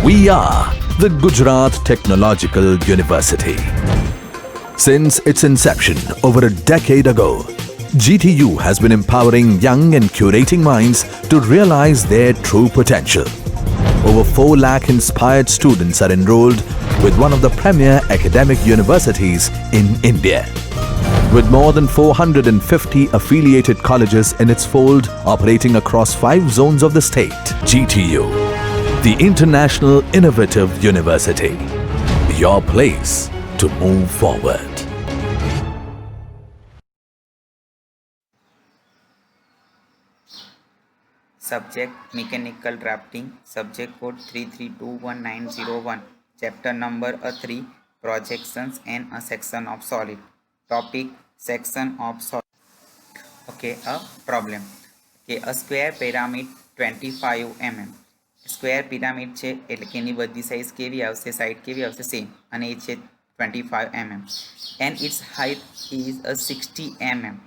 We are the Gujarat Technological University. Since its inception over a decade ago, GTU has been empowering young and curating minds to realize their true potential. Over 4 lakh inspired students are enrolled with one of the premier academic universities in India. With more than 450 affiliated colleges in its fold operating across 5 zones of the state, GTU, the International Innovative University, your place to move forward. Subject Mechanical Drafting, Subject Code 3321901, Chapter number 3, Projections and a Section of Solid. Topic Section of Solid. Okay, a problem. Okay, a square pyramid 25 mm. Square pyramid છે એટલે કે એની બધી size કેવી આવશે, side કેવી આવશે, same, અને એ છે 25 mm and its height is 60 mm.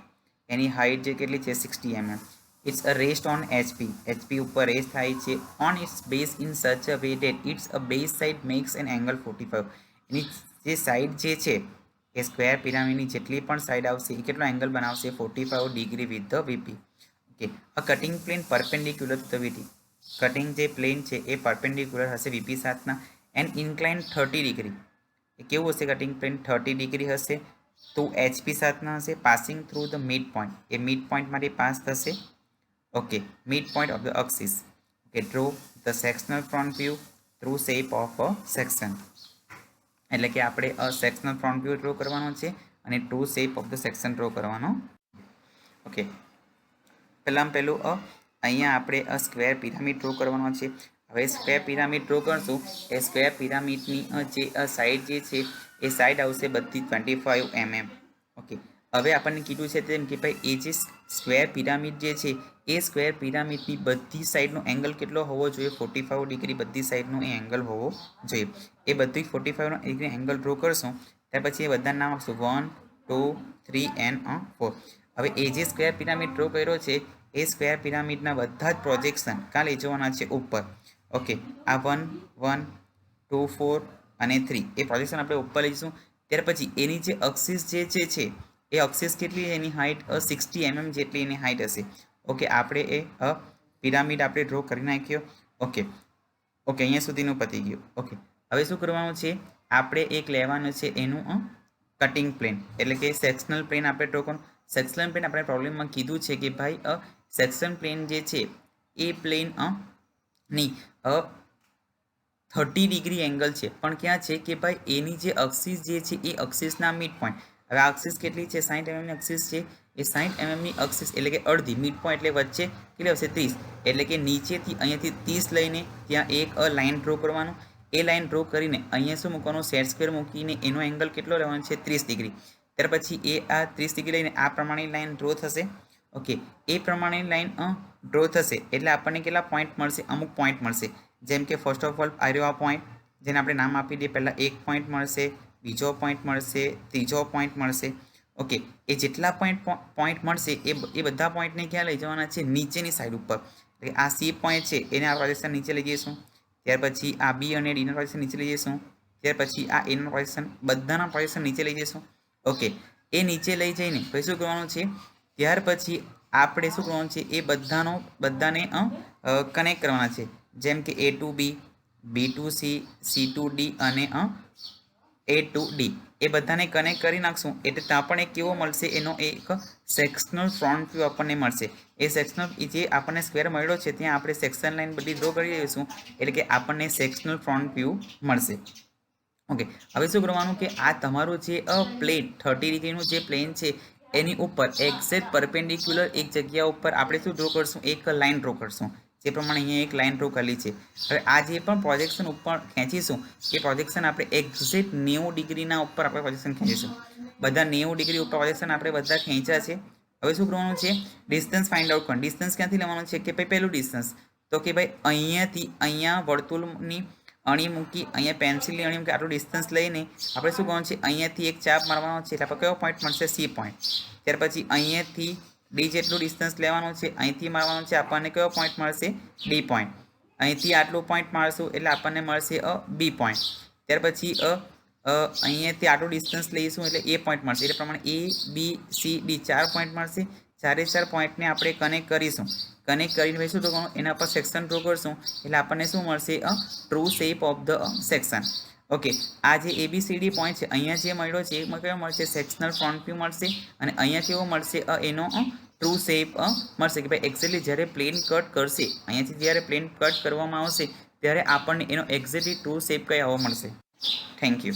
એની હાઇટ જે કેટલી છે 60 mm. It's a rest on HP, HP ઉપર રેસ્ટ થાય છે on its base in such a way that it's a base side makes an angle 45. એની જે સાઇડ જે છે એ સ્ક્વેર પિરામિડની જેટલી પણ સાઇડ આવશે એ કેટલો એંગલ બનાવશે 45 degree with the VP. Okay, a cutting plane perpendicular to the VP. Cutting જે પ્લેન છે એ પરપેન્ડિક્યુલર હશે VP સાથના એન્ડ ઇન્ક્લાઇન 30 ડિગ્રી. એ કેવું હશે કટિંગ પ્લેન 30 ડિગ્રી હશે તો HP સાથના હશે passing through the mid point. A mid point માટે pass થશે. Okay, mid point of the axis. Okay, draw the sectional front view through shape of a section. એટલે કે આપણે સેક્શનલ ફ્રન્ટ વ્યૂ ડ્રો કરવાનો છે અને true shape of the section draw કરવાનો. Okay, પહેલાં પહેલું અહીંયા આપણે સ્ક્વેર પિરામિડ ડ્રો કરવાનો છે. હવે સ્ક્વેર પિરામિડ ડ્રો કરશું એ સ્ક્વેર પિરામિડની જે સાઈડ જે છે એ સાઈડ આવશે બધી 25 mm. ઓકે, હવે આપણને કીધું છે તેમ કે ભાઈ એ જે સ્ક્વેર પિરામિડ જે છે એ સ્ક્વેર પિરામિડની બધી સાઈડનો એંગલ કેટલો હોવો જોઈએ 45 ડિગ્રી. બધી સાઈડનો એ એંગલ હોવો જોઈએ. એ બધી 45 ડિગ્રી એંગલ ડ્રો કરશું ત્યાર પછી એ બધાનું નામ આપશું 1 2 3 and 4. હવે એ જે સ્ક્વેર પિરામિડ ડ્રો કર્યો છે એ સ્ક્વેર પિરામિડના બધા જ પ્રોજેક્શન કાં લઈ જવાના છે ઉપર. ઓકે, આ 1 1 2 4 અને 3 એ પ્રોજેક્શન આપણે ઉપર લઈશું. ત્યાર પછી એની જે અક્સિસ જે છે એ અક્સિસ કેટલી એની હાઇટ 60 mm જેટલી એની હાઇટ હશે. ઓકે, આપણે એ પિરામિડ આપણે ડ્રો કરી નાખ્યો. ઓકે ઓકે અહીંયા સુધીનું પતી ગયું. ઓકે, હવે શું કરવાનું છે આપણે એક લેવાનું છે એનું કટિંગ પ્લેન એટલે કે સેક્શનલ પ્લેન આપણે ડ્રો કરવાનું. સેક્શનલ પ્લેન આપણે પ્રોબ્લેમમાં કીધું છે કે ભાઈ સેક્શન પ્લેન જે છે એ પ્લેન ની 30 ડિગ્રી એંગલ છે પણ ક્યાં છે કે ભાઈ એની જે અક્સિસ જે છે એ અક્સિસના મિડ પોઈન્ટ. હવે આ અક્સિસ કેટલી છે 60 mm ની અક્સિસ છે એ 60 mm ની અક્સિસ એટલે કે અડધી મિડ પોઈન્ટ એટલે વચ્ચે કેટલી આવશે 30. એટલે કે નીચેથી અહીંયાથી 30 લઈને ત્યાં એક લાઇન ડ્રો કરવાનું. એ લાઇન ડ્રો કરીને અહીંયા શું મૂકવાનું સેટ સ્ક્વેર મૂકીને એનો એંગલ કેટલો લેવાનો છે 30 ડિગ્રી. ત્યાર પછી એ આ 30 ડિગ્રી લઈને આ પ્રમાણે લાઇન ડ્રો થશે. ઓકે, એ પ્રમાણે લાઇન ડ્રો થશે એટલે આપણને કેટલા પોઈન્ટ મળશે, અમુક પોઈન્ટ મળશે. જેમ કે ફર્સ્ટ ઓફ ઓલ આવ્યો આ પોઈન્ટ જેને આપણે નામ આપી દઈએ. પહેલાં એક પોઈન્ટ મળશે, બીજો પોઈન્ટ મળશે, ત્રીજો પોઈન્ટ મળશે. ઓકે, એ જેટલા પોઈન્ટ મળશે એ બધા પોઈન્ટને ક્યાં લઈ જવાના છે નીચેની સાઈડ ઉપર. એટલે આ C પોઈન્ટ છે એને આ પ્રોજેક્શન નીચે લઈ જઈશું. ત્યાર પછી આ B અને Dના પ્રોજેક્શન નીચે લઈ જઈશું. ત્યાર પછી આ Aના પ્રોજેક્શન બધાના પ્રોજેક્શન નીચે લઈ જઈશું. ઓકે, એ નીચે લઈ જઈને પછી શું કરવાનું છે ત્યાર પછી આપણે શું કરવાનું છે એ બધાને કનેક્ટ કરવાના છે. જેમ કે A to B, B to C, C to D અને A to D એ બધાને કનેક્ટ કરી નાખશું એટલે ત્યાં પણ એક કેવો મળશે એનો એક સેક્શનલ ફ્રન્ટ વ્યૂ આપણને મળશે. એ સેક્શનલ જે આપણને સ્ક્વેર મળ્યો છે ત્યાં આપણે સેક્શન લાઈન બધી ડ્રો કરી દઈશું એટલે કે આપણને સેક્શનલ ફ્રન્ટ વ્યૂ મળશે. ઓકે, હવે શું કરવાનું કે આ તમારું જે પ્લેન 30 ડિગ્રીનું જે પ્લેન છે એની ઉપર એક્ઝેક્ટ પરપેન્ડિક્યુલર એક જગ્યા ઉપર આપણે શું ડ્રો કરશું એક લાઇન ડ્રો કરશું. જે પ્રમાણે અહીંયા એક લાઇન ડ્રો કરેલી છે. હવે આ જે પણ પ્રોજેક્શન ઉપર ખેંચીશું એ પ્રોજેક્શન આપણે એક્ઝેક્ટ 90 ડિગ્રીના ઉપર આપણે પ્રોજેક્શન ખેંચીશું. બધા 90 ડિગ્રી ઉપર પ્રોજેક્શન આપણે બધા ખેંચ્યા છે. હવે શું કરવાનું છે ડિસ્ટન્સ ફાઇન્ડ આઉટ કરવાનું. ડિસ્ટન્સ ક્યાંથી લેવાનું છે કે ભાઈ પહેલું ડિસ્ટન્સ તો કે ભાઈ અહીંયાથી અહીંયા વર્તુળની અણી મૂકી અહીંયા પેન્સિલની અણી મૂકી આટલું ડિસ્ટન્સ લઈને આપણે શું કરવાનું છે અહીંયાથી એક ચાપ મારવાનો છે એટલે આપણે કયો પોઈન્ટ મળશે C પોઈન્ટ. ત્યાર પછી અહીંયાથી D જેટલું ડિસ્ટન્સ લેવાનું છે અહીંથી મારવાનું છે આપણને કયો પોઈન્ટ મળશે D પોઈન્ટ. અહીંથી આટલું પોઈન્ટ મારશું એટલે આપણને મળશે બી પોઈન્ટ. ત્યાર પછી અહીંયાથી આટલું ડિસ્ટન્સ લઈશું એટલે એ પોઈન્ટ મળશે. એટલે પ્રમાણે એ બી સી ડી 4 પોઈન્ટ મળશે. 4 પોઈન્ટને આપણે કનેક્ટ કરીશું. કનેક્ટ કરીને પછી શું કરવાનું, એના પર સેક્શન ડ્રો કરશું એટલે આપણને શું મળશે, true shape of the section. Okay, આ જે ABCD પોઈન્ટ છે અહીંયા જે મળ્યો છે એમાં કેવો મળશે, સેક્શનલ ફ્રન્ટ વ્યૂ મળશે. અને અહીંયા કેવો મળશે, એનો ટ્રુ શેપ મળશે કે ભાઈ એક્ઝેક્ટલી જ્યારે પ્લેન કટ કરશે, અહીંયાથી જ્યારે પ્લેન કટ કરવામાં આવશે ત્યારે આપણને એનો એક્ઝેક્ટલી ટ્રુ શેપ કઈ આવવા મળશે. Thank you.